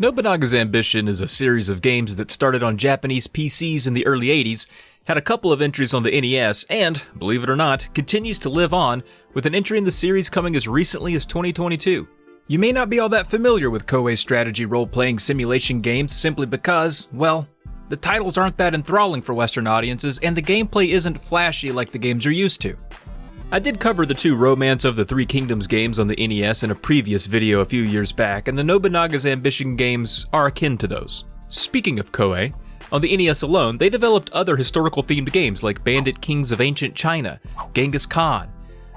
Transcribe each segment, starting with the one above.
Nobunaga's Ambition is a series of games that started on Japanese PCs in the early 80s, had a couple of entries on the NES, and, believe it or not, continues to live on, with an entry in the series coming as recently as 2022. You may not be all that familiar with Koei's strategy role-playing simulation games simply because, well, the titles aren't that enthralling for Western audiences, and the gameplay isn't flashy like the games you're used to. I did cover the two Romance of the Three Kingdoms games on the NES in a previous video a few years back, and the Nobunaga's Ambition games are akin to those. Speaking of Koei, on the NES alone, they developed other historical-themed games like Bandit Kings of Ancient China, Genghis Khan,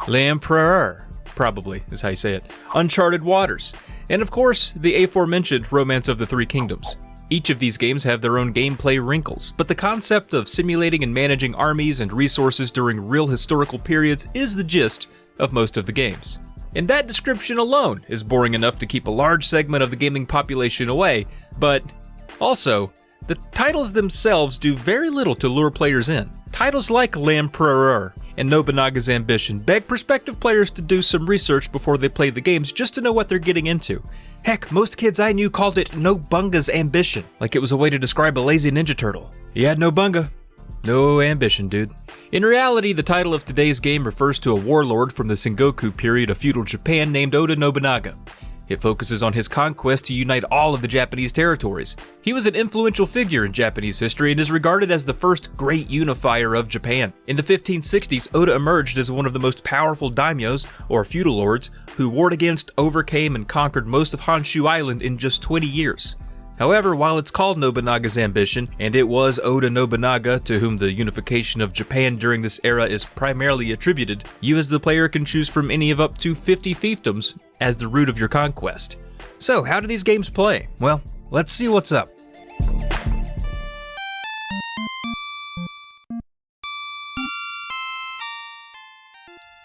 L'Empereur, probably is how you say it, Uncharted Waters, and of course, the aforementioned Romance of the Three Kingdoms. Each of these games have their own gameplay wrinkles, but the concept of simulating and managing armies and resources during real historical periods is the gist of most of the games. And that description alone is boring enough to keep a large segment of the gaming population away, but also, the titles themselves do very little to lure players in. Titles like L'Empereur and Nobunaga's Ambition beg prospective players to do some research before they play the games just to know what they're getting into. Heck, most kids I knew called it Nobunaga's Ambition, like it was a way to describe a lazy Ninja Turtle. He had no bunga. No ambition, dude. In reality, the title of today's game refers to a warlord from the Sengoku period of feudal Japan named Oda Nobunaga. It focuses on his conquest to unite all of the Japanese territories. He was an influential figure in Japanese history and is regarded as the first great unifier of Japan. In the 1560s, Oda emerged as one of the most powerful daimyos, or feudal lords, who warred against, overcame, and conquered most of Honshu Island in just 20 years. However, while it's called Nobunaga's Ambition, and it was Oda Nobunaga to whom the unification of Japan during this era is primarily attributed, you as the player can choose from any of up to 50 fiefdoms as the root of your conquest. So, how do these games play? Well, let's see what's up.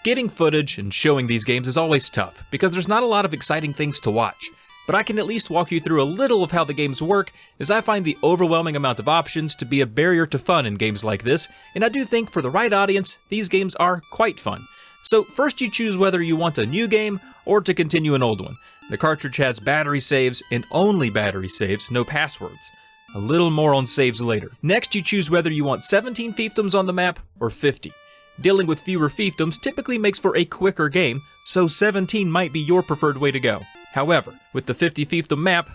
Getting footage and showing these games is always tough, because there's not a lot of exciting things to watch. But I can at least walk you through a little of how the games work, as I find the overwhelming amount of options to be a barrier to fun in games like this, and I do think for the right audience, these games are quite fun. So first you choose whether you want a new game or to continue an old one. The cartridge has battery saves, and only battery saves, no passwords. A little more on saves later. Next you choose whether you want 17 fiefdoms on the map or 50. Dealing with fewer fiefdoms typically makes for a quicker game, so 17 might be your preferred way to go. However, with the 50 fiefdom map,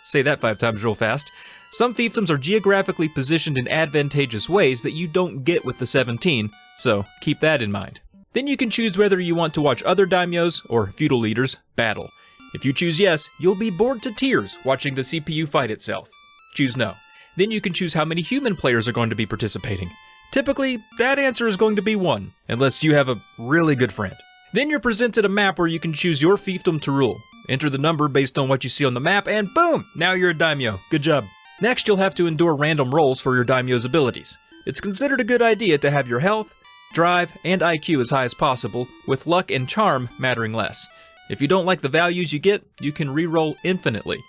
say that 5 times real fast, some fiefdoms are geographically positioned in advantageous ways that you don't get with the 17, so keep that in mind. Then you can choose whether you want to watch other daimyos, or feudal leaders, battle. If you choose yes, you'll be bored to tears watching the CPU fight itself. Choose no. Then you can choose how many human players are going to be participating. Typically, that answer is going to be 1, unless you have a really good friend. Then you're presented a map where you can choose your fiefdom to rule. Enter the number based on what you see on the map, and boom! Now you're a daimyo. Good job. Next, you'll have to endure random rolls for your daimyo's abilities. It's considered a good idea to have your health, drive, and IQ as high as possible, with luck and charm mattering less. If you don't like the values you get, you can re-roll infinitely.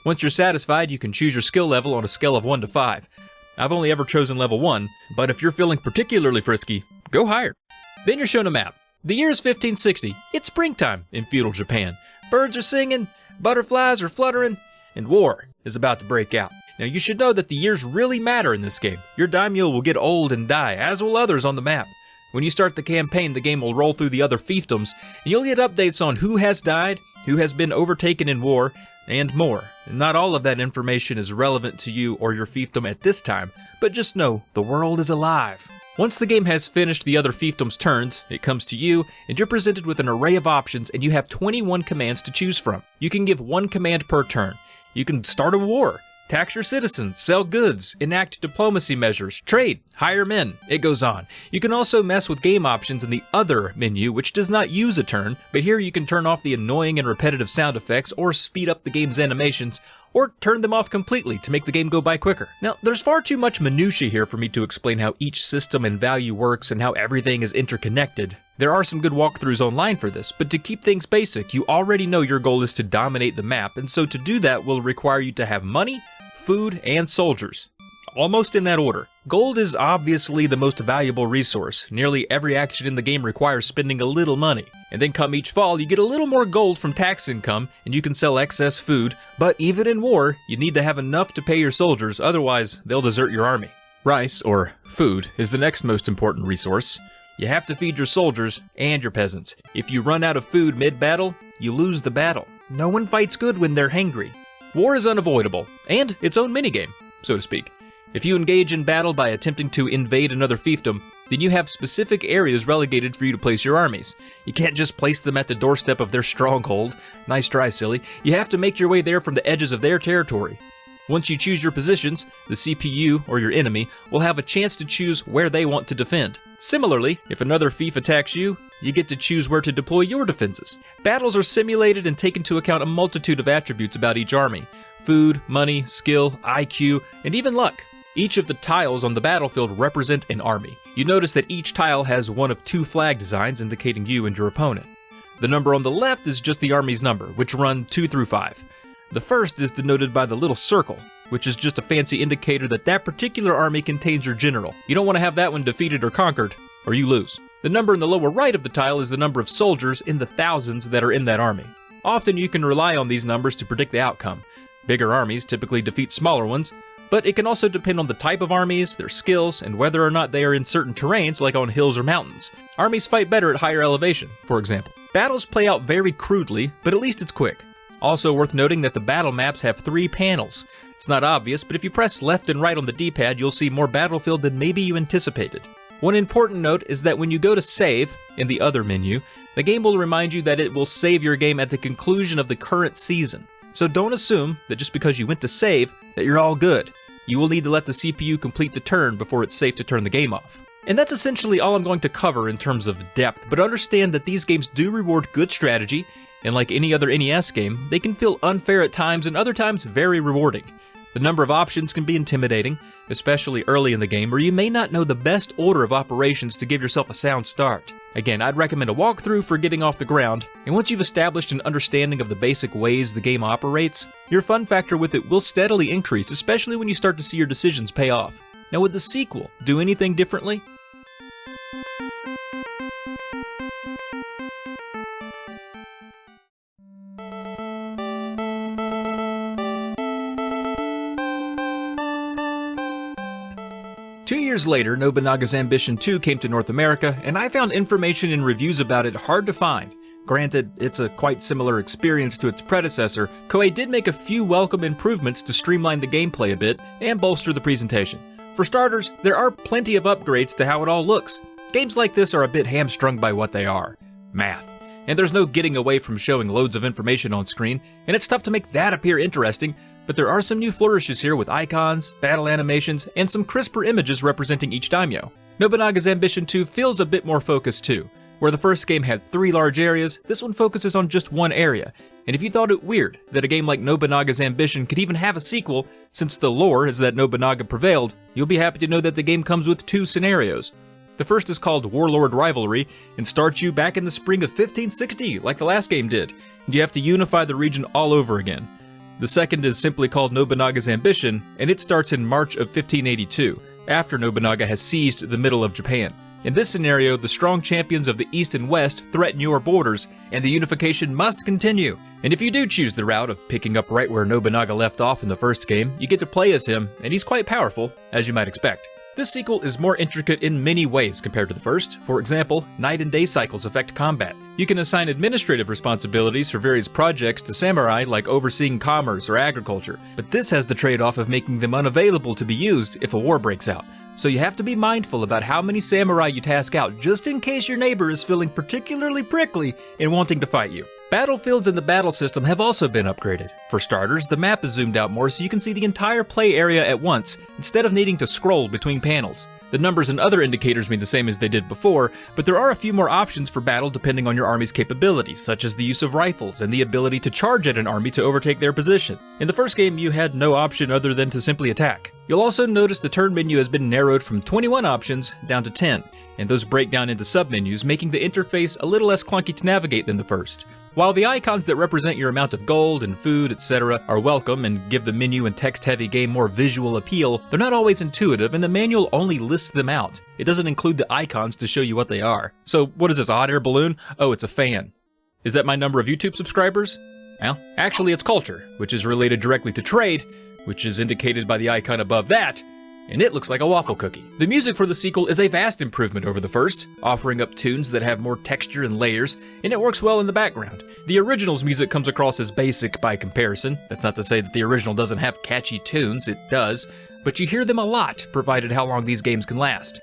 Once you're satisfied, you can choose your skill level on a scale of 1 to 5. I've only ever chosen level 1, but if you're feeling particularly frisky, go higher. Then you're shown a map. The year is 1560. It's springtime in feudal Japan. Birds are singing, butterflies are fluttering, and war is about to break out. Now you should know that the years really matter in this game. Your daimyo will get old and die, as will others on the map. When you start the campaign, the game will roll through the other fiefdoms, and you'll get updates on who has died, who has been overtaken in war, and more. And not all of that information is relevant to you or your fiefdom at this time, but just know the world is alive. Once the game has finished the other fiefdom's turns, it comes to you, and you're presented with an array of options, and you have 21 commands to choose from. You can give 1 command per turn. You can start a war, tax your citizens, sell goods, enact diplomacy measures, trade, hire men, it goes on. You can also mess with game options in the other menu, which does not use a turn, but here you can turn off the annoying and repetitive sound effects, or speed up the game's animations, or turn them off completely to make the game go by quicker. Now, there's far too much minutia here for me to explain how each system and value works and how everything is interconnected. There are some good walkthroughs online for this, but to keep things basic, you already know your goal is to dominate the map, and so to do that will require you to have money, food, and soldiers. Almost in that order. Gold is obviously the most valuable resource. Nearly every action in the game requires spending a little money. And then come each fall, you get a little more gold from tax income, and you can sell excess food. But even in war, you need to have enough to pay your soldiers, otherwise they'll desert your army. Rice, or food, is the next most important resource. You have to feed your soldiers and your peasants. If you run out of food mid-battle, you lose the battle. No one fights good when they're hangry. War is unavoidable, and its own minigame, so to speak. If you engage in battle by attempting to invade another fiefdom, then you have specific areas relegated for you to place your armies. You can't just place them at the doorstep of their stronghold. Nice try, silly. You have to make your way there from the edges of their territory. Once you choose your positions, the CPU, or your enemy, will have a chance to choose where they want to defend. Similarly, if another fief attacks you, you get to choose where to deploy your defenses. Battles are simulated and take into account a multitude of attributes about each army: food, money, skill, IQ, and even luck. Each of the tiles on the battlefield represent an army. You notice that each tile has one of two flag designs indicating you and your opponent. The number on the left is just the army's number, which run 2 through 5. The first is denoted by the little circle, which is just a fancy indicator that that particular army contains your general. You don't want to have that one defeated or conquered, or you lose. The number in the lower right of the tile is the number of soldiers in the thousands that are in that army. Often you can rely on these numbers to predict the outcome. Bigger armies typically defeat smaller ones, but it can also depend on the type of armies, their skills, and whether or not they are in certain terrains like on hills or mountains. Armies fight better at higher elevation, for example. Battles play out very crudely, but at least it's quick. Also worth noting that the battle maps have 3 panels. It's not obvious, but if you press left and right on the D-pad, you'll see more battlefield than maybe you anticipated. One important note is that when you go to save, in the other menu, the game will remind you that it will save your game at the conclusion of the current season. So don't assume that just because you went to save, that you're all good. You will need to let the CPU complete the turn before it's safe to turn the game off. And that's essentially all I'm going to cover in terms of depth, but understand that these games do reward good strategy, and like any other NES game, they can feel unfair at times and other times very rewarding. The number of options can be intimidating, especially early in the game where you may not know the best order of operations to give yourself a sound start. Again, I'd recommend a walkthrough for getting off the ground, and once you've established an understanding of the basic ways the game operates, your fun factor with it will steadily increase, especially when you start to see your decisions pay off. Now, would the sequel do anything differently? Two years later, Nobunaga's Ambition 2 came to North America, and I found information and reviews about it hard to find. Granted, it's a quite similar experience to its predecessor. Koei did make a few welcome improvements to streamline the gameplay a bit and bolster the presentation. For starters, there are plenty of upgrades to how it all looks. Games like this are a bit hamstrung by what they are: math. And there's no getting away from showing loads of information on screen, and it's tough to make that appear interesting. But there are some new flourishes here with icons, battle animations, and some crisper images representing each daimyo. Nobunaga's Ambition 2 feels a bit more focused too. Where the first game had 3 large areas, this one focuses on just one area. And if you thought it weird that a game like Nobunaga's Ambition could even have a sequel, since the lore is that Nobunaga prevailed, you'll be happy to know that the game comes with 2 scenarios. The first is called Warlord Rivalry, and starts you back in the spring of 1560, like the last game did, and you have to unify the region all over again. The second is simply called Nobunaga's Ambition, and it starts in March of 1582, after Nobunaga has seized the middle of Japan. In this scenario, the strong champions of the East and West threaten your borders, and the unification must continue. And if you do choose the route of picking up right where Nobunaga left off in the first game, you get to play as him, and he's quite powerful, as you might expect. This sequel is more intricate in many ways compared to the first. For example, night and day cycles affect combat. You can assign administrative responsibilities for various projects to samurai, like overseeing commerce or agriculture, but this has the trade-off of making them unavailable to be used if a war breaks out. So you have to be mindful about how many samurai you task out, just in case your neighbor is feeling particularly prickly and wanting to fight you. Battlefields in the battle system have also been upgraded. For starters, the map is zoomed out more so you can see the entire play area at once, instead of needing to scroll between panels. The numbers and other indicators mean the same as they did before, but there are a few more options for battle depending on your army's capabilities, such as the use of rifles and the ability to charge at an army to overtake their position. In the first game, you had no option other than to simply attack. You'll also notice the turn menu has been narrowed from 21 options down to 10. and those break down into submenus, making the interface a little less clunky to navigate than the first. While the icons that represent your amount of gold and food, etc. are welcome and give the menu and text-heavy game more visual appeal, they're not always intuitive, and the manual only lists them out. It doesn't include the icons to show you what they are. So what is this, a hot air balloon? Oh, it's a fan. Is that my number of YouTube subscribers? Well, actually it's culture, which is related directly to trade, which is indicated by the icon above that, and it looks like a waffle cookie. The music for the sequel is a vast improvement over the first, offering up tunes that have more texture and layers, and it works well in the background. The original's music comes across as basic by comparison. That's not to say that the original doesn't have catchy tunes, it does, but you hear them a lot, provided how long these games can last.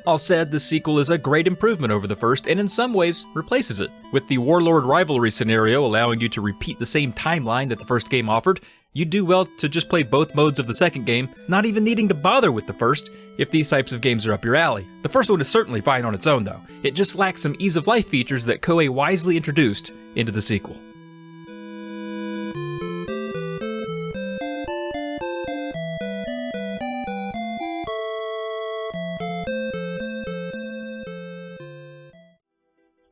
All said, the sequel is a great improvement over the first, and in some ways, replaces it. With the Warlord rivalry scenario allowing you to repeat the same timeline that the first game offered, you'd do well to just play both modes of the second game, not even needing to bother with the first, if these types of games are up your alley. The first one is certainly fine on its own though. It just lacks some ease of life features that Koei wisely introduced into the sequel.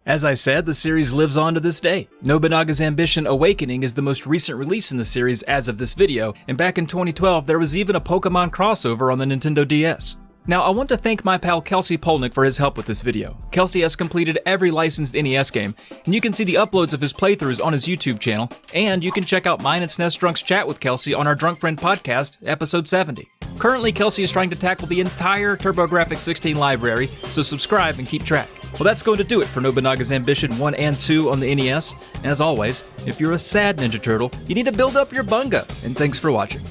As I said, the series lives on to this day. Nobunaga's Ambition Awakening is the most recent release in the series as of this video, and back in 2012 there was even a Pokemon crossover on the Nintendo DS. Now I want to thank my pal Kelsy Polnik for his help with this video. Kelsy has completed every licensed NES game, and you can see the uploads of his playthroughs on his YouTube channel, and you can check out mine and SNESdrunk's chat with Kelsy on our DrunkFriend podcast, episode 70. Currently, Kelsy is trying to tackle the entire TurboGrafx16 library, so subscribe and keep track. Well, that's going to do it for Nobunaga's Ambition 1 and 2 on the NES. As always, if you're a sad Ninja Turtle, you need to build up your bunga, and thanks for watching.